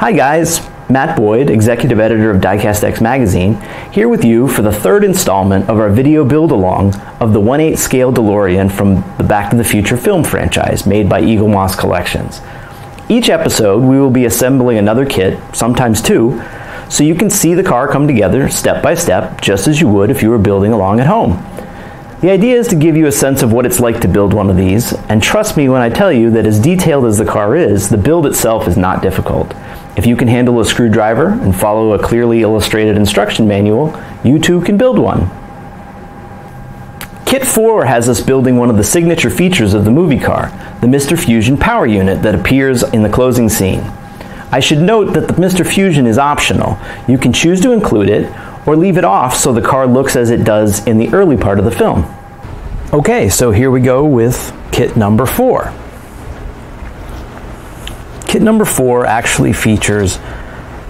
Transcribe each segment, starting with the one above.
Hi guys, Matt Boyd, Executive Editor of Diecast X Magazine, here with you for the third installment of our video build-along of the 1/8 scale DeLorean from the Back to the Future film franchise made by Eaglemoss Collections. Each episode we will be assembling another kit, sometimes two, so you can see the car come together step by step, just as you would if you were building along at home. The idea is to give you a sense of what it's like to build one of these, and trust me when I tell you that as detailed as the car is, the build itself is not difficult. If you can handle a screwdriver and follow a clearly illustrated instruction manual, you too can build one. Kit 4 has us building one of the signature features of the movie car, the Mr. Fusion power unit that appears in the closing scene. I should note that the Mr. Fusion is optional. You can choose to include it or leave it off so the car looks as it does in the early part of the film. Okay, so here we go with kit number 4. Kit number 4 actually features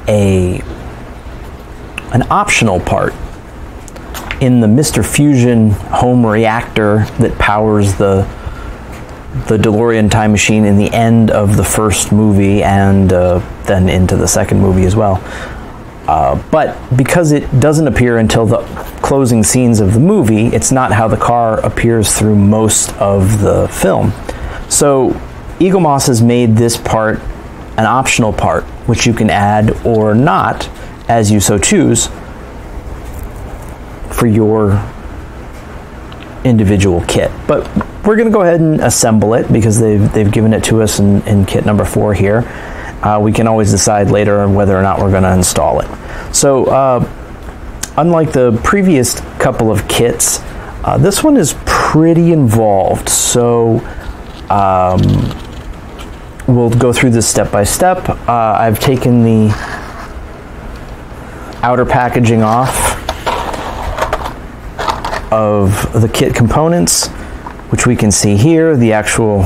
an optional part in the Mr. Fusion home reactor that powers the DeLorean time machine in the end of the first movie and then into the second movie as well. But because it doesn't appear until the closing scenes of the movie, it's not how the car appears through most of the film. So Eaglemoss has made this part an optional part, which you can add or not as you so choose for your individual kit. But we're going to go ahead and assemble it because they've given it to us in kit number 4 here. We can always decide later on whether or not we're going to install it. So unlike the previous couple of kits, this one is pretty involved. So we'll go through this step by step. I've taken the outer packaging off of the kit components, which we can see here, the actual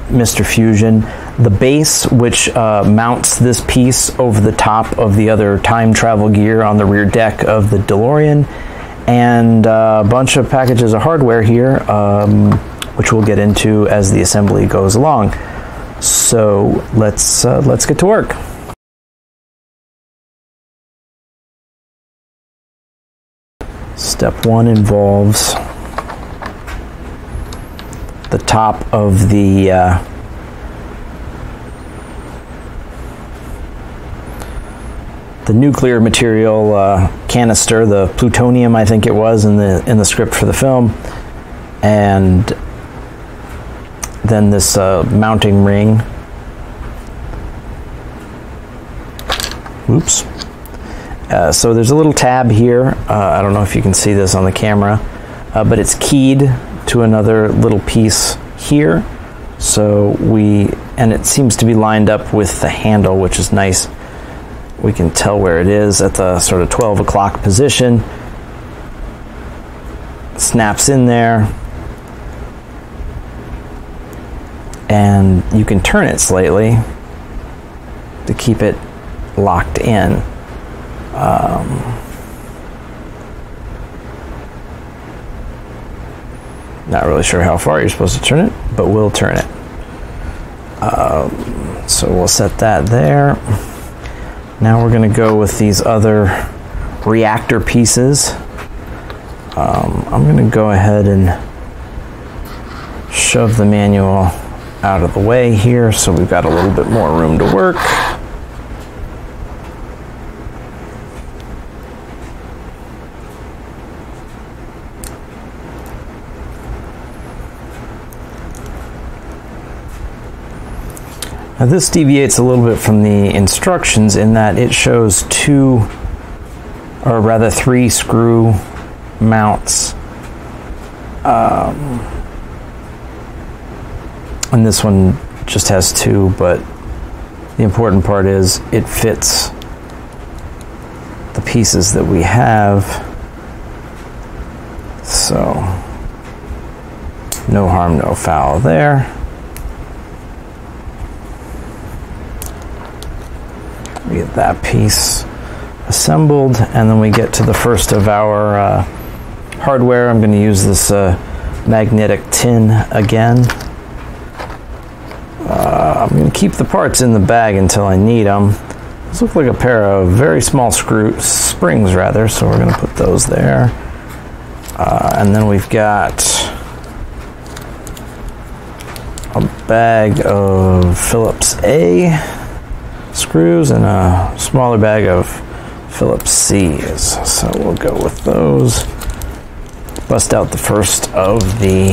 Mr. Fusion, the base, which mounts this piece over the top of the other time travel gear on the rear deck of the DeLorean, and a bunch of packages of hardware here, which we'll get into as the assembly goes along. So let's get to work. Step 1 involves the top of the nuclear material canister, the plutonium I think it was in the script for the film, and then this mounting ring. Oops. So there's a little tab here. I don't know if you can see this on the camera, but it's keyed to another little piece here. So and it seems to be lined up with the handle, which is nice. We can tell where it is at the sort of 12 o'clock position. Snaps in there. And you can turn it slightly to keep it locked in. Not really sure how far you're supposed to turn it, but we'll turn it. So we'll set that there. Now we're going to go with these other reactor pieces. I'm going to go ahead and shove the manual out of the way here so we've got a little bit more room to work. Now this deviates a little bit from the instructions in that it shows 2, or rather 3 screw mounts. And this one just has 2, but the important part is it fits the pieces that we have. So no harm, no foul there. We get that piece assembled, and then we get to the first of our hardware. I'm going to use this magnetic tin again. I'm going to keep the parts in the bag until I need them. Those look like a pair of very small springs rather, so we're going to put those there. And then we've got a bag of Phillips A screws and a smaller bag of Phillips C's. So we'll go with those. Bust out the first of the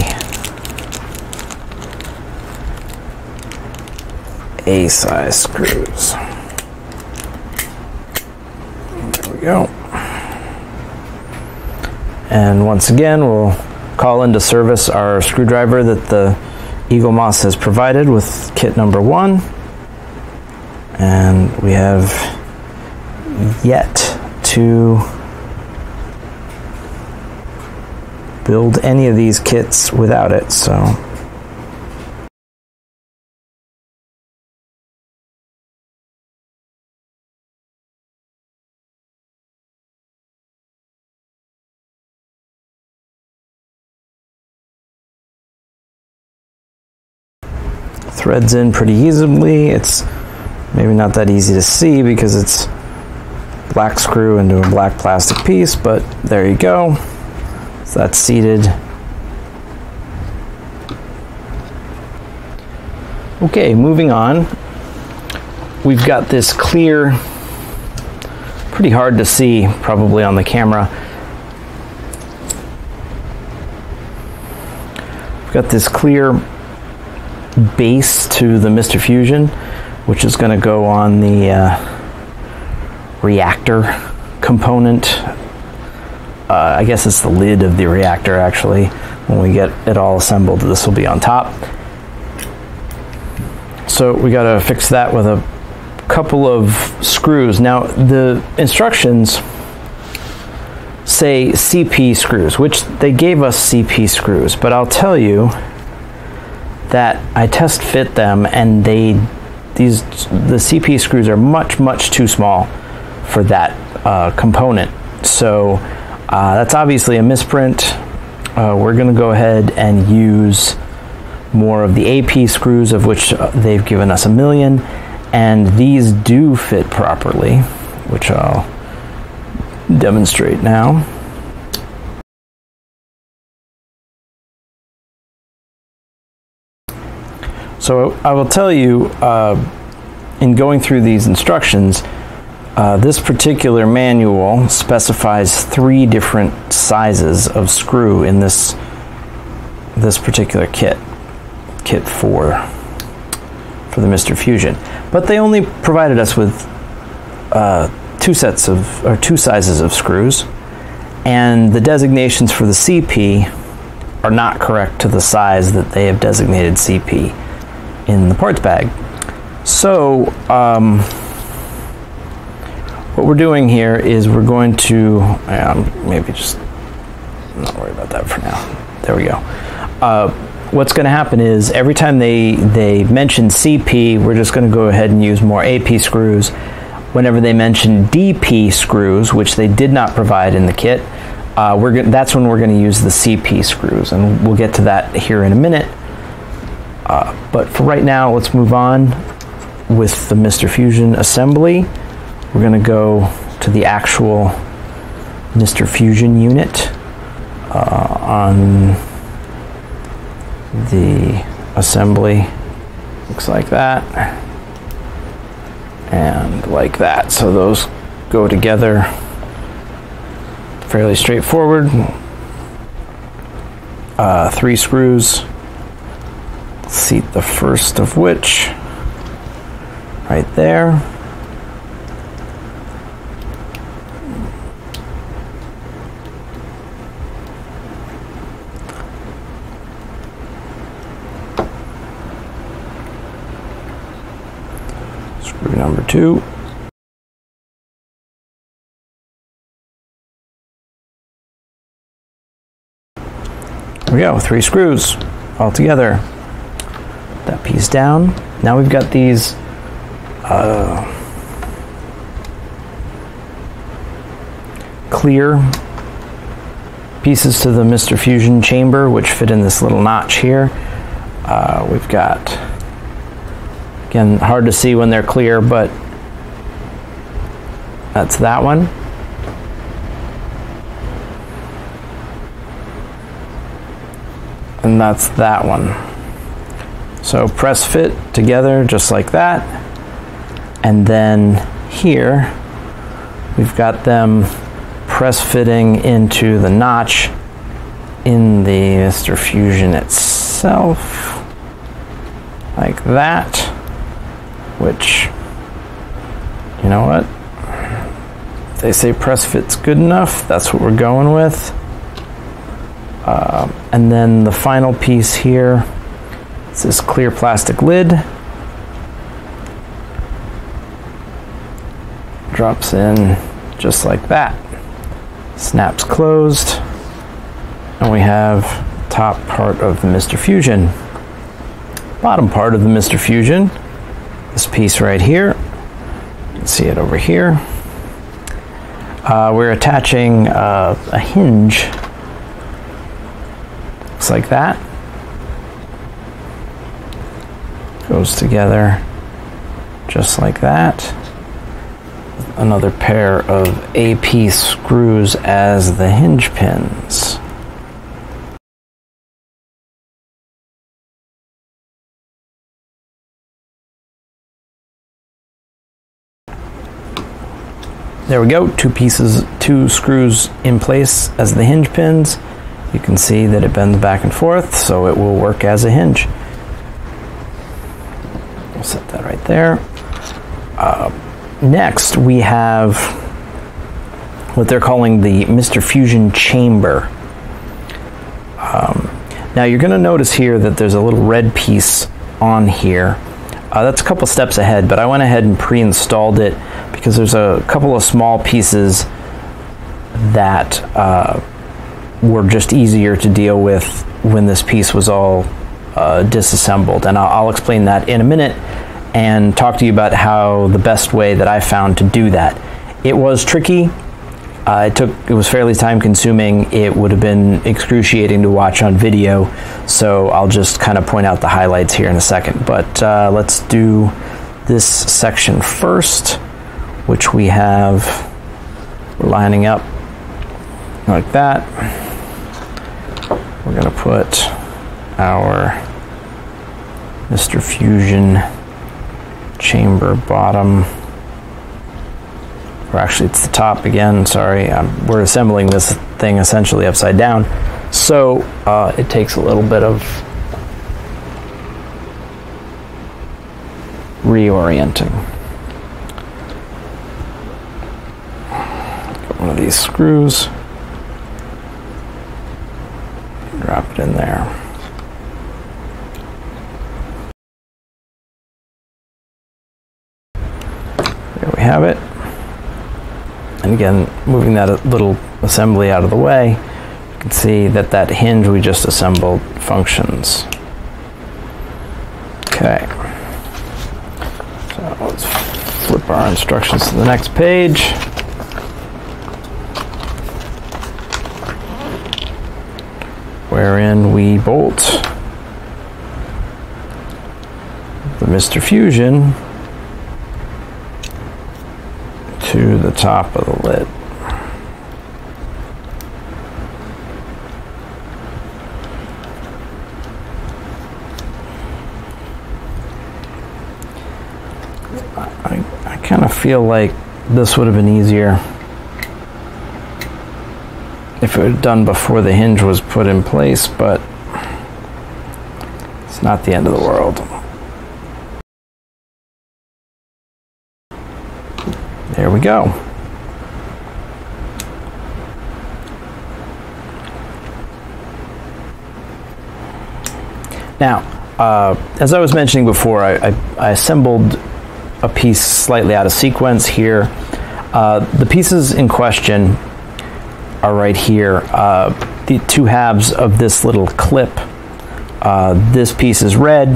A-size screws. There we go. And once again, we'll call into service our screwdriver that the Eaglemoss has provided with kit number 1. And we have yet to build any of these kits without it, so. Threads in pretty easily. It's maybe not that easy to see because it's black screw into a black plastic piece, but there you go. So that's seated. Okay, moving on. We've got this clear, pretty hard to see probably on the camera. We've got this clear base to the Mr. Fusion, which is going to go on the reactor component. I guess it's the lid of the reactor actually. When we get it all assembled, this will be on top. So we got to fix that with a couple of screws. Now the instructions say CP screws, which they gave us CP screws, but I'll tell you that I test fit them, and the CP screws are much too small for that component. So that's obviously a misprint. We're going to go ahead and use more of the AP screws, of which they've given us 1 million, and these do fit properly, which I'll demonstrate now. So I will tell you, in going through these instructions, this particular manual specifies 3 different sizes of screw in this particular kit 4 for the Mr. Fusion. But they only provided us with 2 sizes of screws, and the designations for the CP are not correct to the size that they have designated CP in the parts bag. So what we're doing here is we're going to maybe just not worry about that for now. There we go. What's going to happen is every time they mention CP, we're just going to go ahead and use more AP screws. Whenever they mention DP screws, which they did not provide in the kit, that's when we're going to use the CP screws, and we'll get to that here in a minute. But for right now, let's move on with the Mr. Fusion assembly. We're going to go to the actual Mr. Fusion unit on the assembly. Looks like that and like that. So those go together fairly straightforward. 3 screws. Seat the first of which right there. Screw number 2. There we go, 3 screws all together. That piece down. Now we've got these clear pieces to the Mr. Fusion chamber, which fit in this little notch here. We've got, again, hard to see when they're clear, but That's that one. And that's that one. So press fit together just like that. And then here we've got them press fitting into the notch in the Mr. Fusion itself, like that, which, you know what? If they say press fit's good enough, that's what we're going with. And then the final piece here is this clear plastic lid. Drops in just like that. Snaps closed. And we have top part of the Mr. Fusion. Bottom part of the Mr. Fusion, this piece right here. You can see it over here. We're attaching a hinge. Looks like that. Goes together just like that. Another pair of AP screws as the hinge pins. There we go, two screws in place as the hinge pins. You can see that it bends back and forth, so it will work as a hinge. We'll set that right there. Next, we have what they're calling the Mr. Fusion chamber. Now you're going to notice here that there's a little red piece on here. That's a couple steps ahead, but I went ahead and pre-installed it because there's a couple of small pieces that were just easier to deal with when this piece was all disassembled. And I'll explain that in a minute and talk to you about how the best way that I found to do that. It was tricky. It was fairly time consuming. It would have been excruciating to watch on video, so I'll just kind of point out the highlights here in a second. But let's do this section first, which we have lining up like that. We're going to put our Mr. Fusion chamber bottom, or actually it's the top again, sorry, we're assembling this thing essentially upside down, so it takes a little bit of reorienting. Get one of these screws, drop it in there. There we have it. And again, moving that little assembly out of the way, you can see that that hinge we just assembled functions. Okay. So let's flip our instructions to the next page. Wherein we bolt the Mr. Fusion to the top of the lid. I kind of feel like this would have been easier if it was done before the hinge was put in place, but it's not the end of the world. There we go. Now, as I was mentioning before, I assembled a piece slightly out of sequence here. The pieces in question are right here. The two halves of this little clip. This piece is red,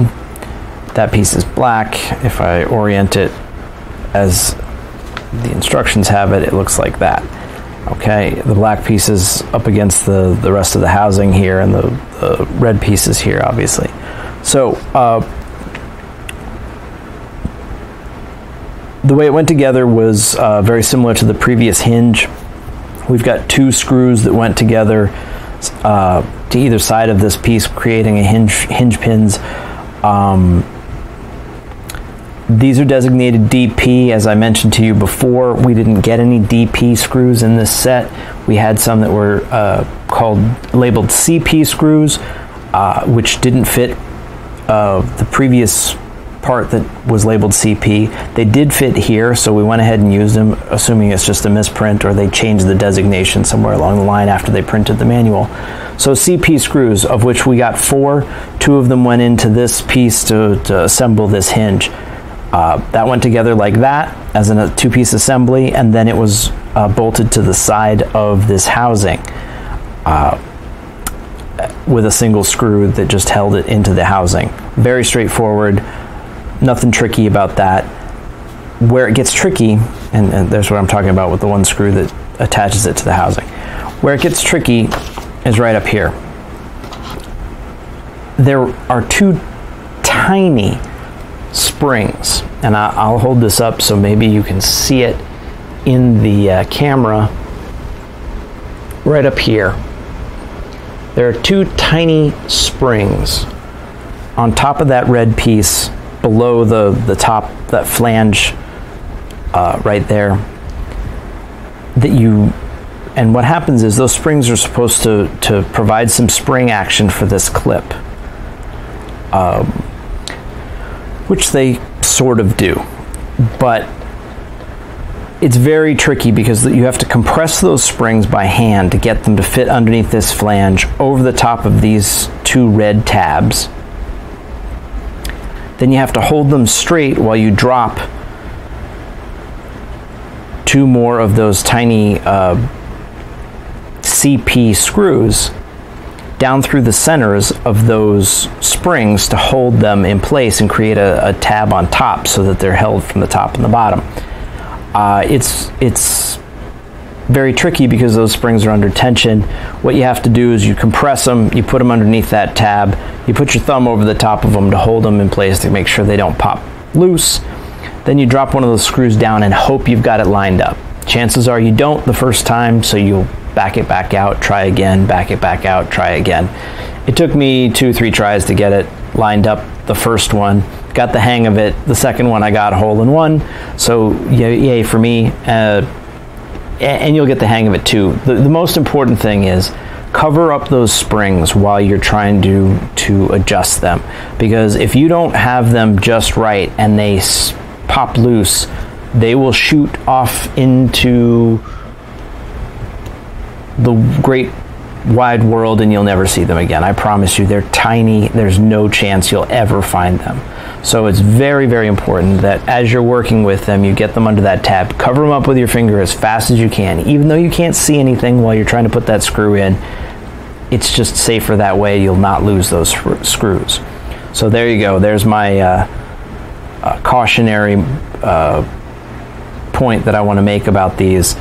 that piece is black. If I orient it as the instructions have it, it looks like that. Okay, the black piece is up against the rest of the housing here, and the red piece is here, obviously. So The way it went together was very similar to the previous hinge. We've got 2 screws that went together to either side of this piece, creating a hinge pins. These are designated DP. As I mentioned to you before, we didn't get any DP screws in this set. We had some that were labeled CP screws, which didn't fit the previous part that was labeled CP. They did fit here, so we went ahead and used them, assuming it's just a misprint or they changed the designation somewhere along the line after they printed the manual. So CP screws, of which we got 4. 2 of them went into this piece to assemble this hinge. That went together like that as a 2-piece assembly, and then it was bolted to the side of this housing with a single screw that just held it into the housing. Very straightforward, nothing tricky about that. Where it gets tricky, and there's what I'm talking about with the 1 screw that attaches it to the housing. Where it gets tricky is right up here. There are 2 tiny springs, and I'll hold this up so maybe you can see it in the camera. Right up here, there are 2 tiny springs on top of that red piece, below the top, that flange right there, and what happens is those springs are supposed to provide some spring action for this clip, which they sort of do, but it's very tricky because you have to compress those springs by hand to get them to fit underneath this flange over the top of these 2 red tabs. Then you have to hold them straight while you drop 2 more of those tiny CP screws down through the centers of those springs to hold them in place and create a tab on top so that they're held from the top and the bottom. It's very tricky because those springs are under tension. What you have to do is you compress them, you put them underneath that tab, you put your thumb over the top of them to hold them in place to make sure they don't pop loose. Then you drop one of those screws down and hope you've got it lined up. Chances are you don't the first time, so you'll back it back out, try again, back it back out, try again. It took me 2-3 tries to get it lined up. The first one, got the hang of it. The second one I got a hole in one, so yay for me. And you'll get the hang of it too. The most important thing is cover up those springs while you're trying to adjust them, because if you don't have them just right and they pop loose, they will shoot off into the great wide world and you'll never see them again. I promise you, they're tiny. There's no chance you'll ever find them. So it's very, very important that as you're working with them, you get them under that tab. Cover them up with your finger as fast as you can. Even though you can't see anything while you're trying to put that screw in, it's just safer that way. You'll not lose those screws. So there you go. There's my cautionary point that I want to make about these.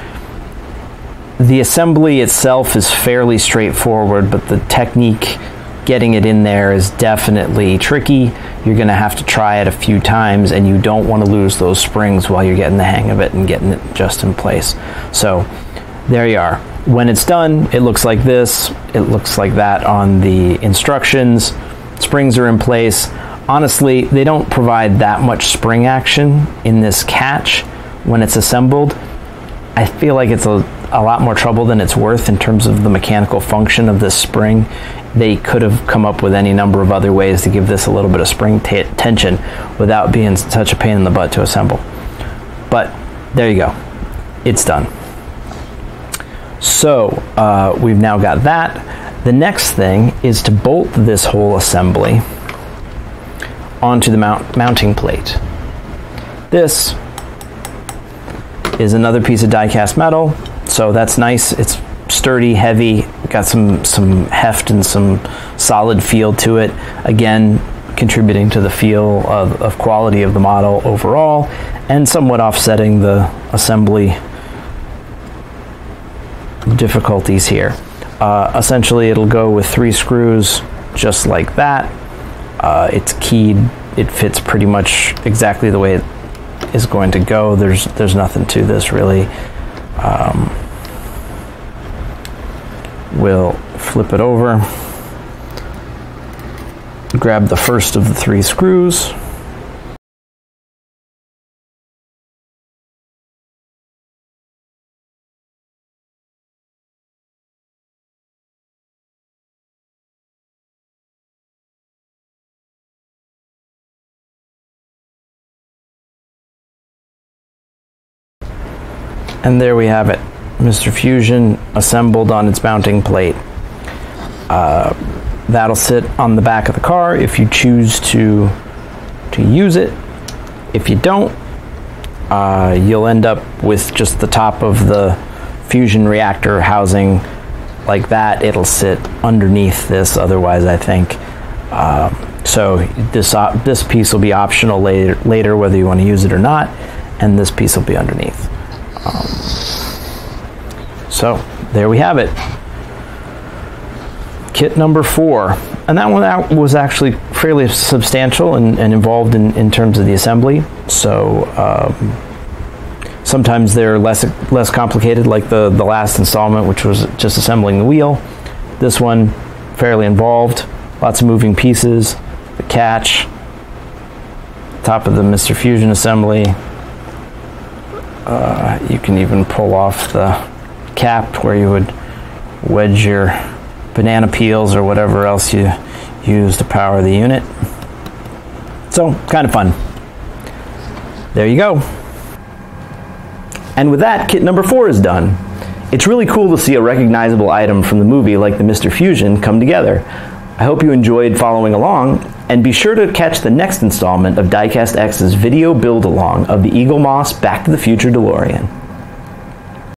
The assembly itself is fairly straightforward, but the technique getting it in there is definitely tricky. You're going to have to try it a few times, and you don't want to lose those springs while you're getting the hang of it and getting it just in place. So there you are. When it's done, it looks like this. It looks like that on the instructions. Springs are in place. Honestly, they don't provide that much spring action in this catch when it's assembled. I feel like it's a lot more trouble than it's worth in terms of the mechanical function of this spring. They could have come up with any number of other ways to give this a little bit of spring tension without being such a pain in the butt to assemble. But there you go. It's done. So we've now got that. The next thing is to bolt this whole assembly onto the mounting plate. This is another piece of die-cast metal, so that's nice. It's sturdy, heavy, got some heft and some solid feel to it. Again, contributing to the feel of quality of the model overall, and somewhat offsetting the assembly difficulties here. Essentially, it'll go with 3 screws just like that. It's keyed. It fits pretty much exactly the way is going to go. There's nothing to this really. We'll flip it over, grab the first of the 3 screws, and there we have it, Mr. Fusion assembled on its mounting plate. That'll sit on the back of the car if you choose to use it. If you don't, you'll end up with just the top of the fusion reactor housing like that. It'll sit underneath this otherwise, I think. So this piece will be optional later whether you want to use it or not, and this piece will be underneath. So there we have it. Kit number 4. And that one was actually fairly substantial and involved in terms of the assembly. So sometimes they're less complicated, like the last installment, which was just assembling the wheel. This one, fairly involved. Lots of moving pieces. The catch. Top of the Mr. Fusion assembly. You can even pull off the cap where you would wedge your banana peels or whatever else you use to power the unit. So, kind of fun. There you go. And with that, kit number 4 is done. It's really cool to see a recognizable item from the movie like the Mr. Fusion come together. I hope you enjoyed following along, and be sure to catch the next installment of Diecast X's video build-along of the Eaglemoss Back to the Future DeLorean.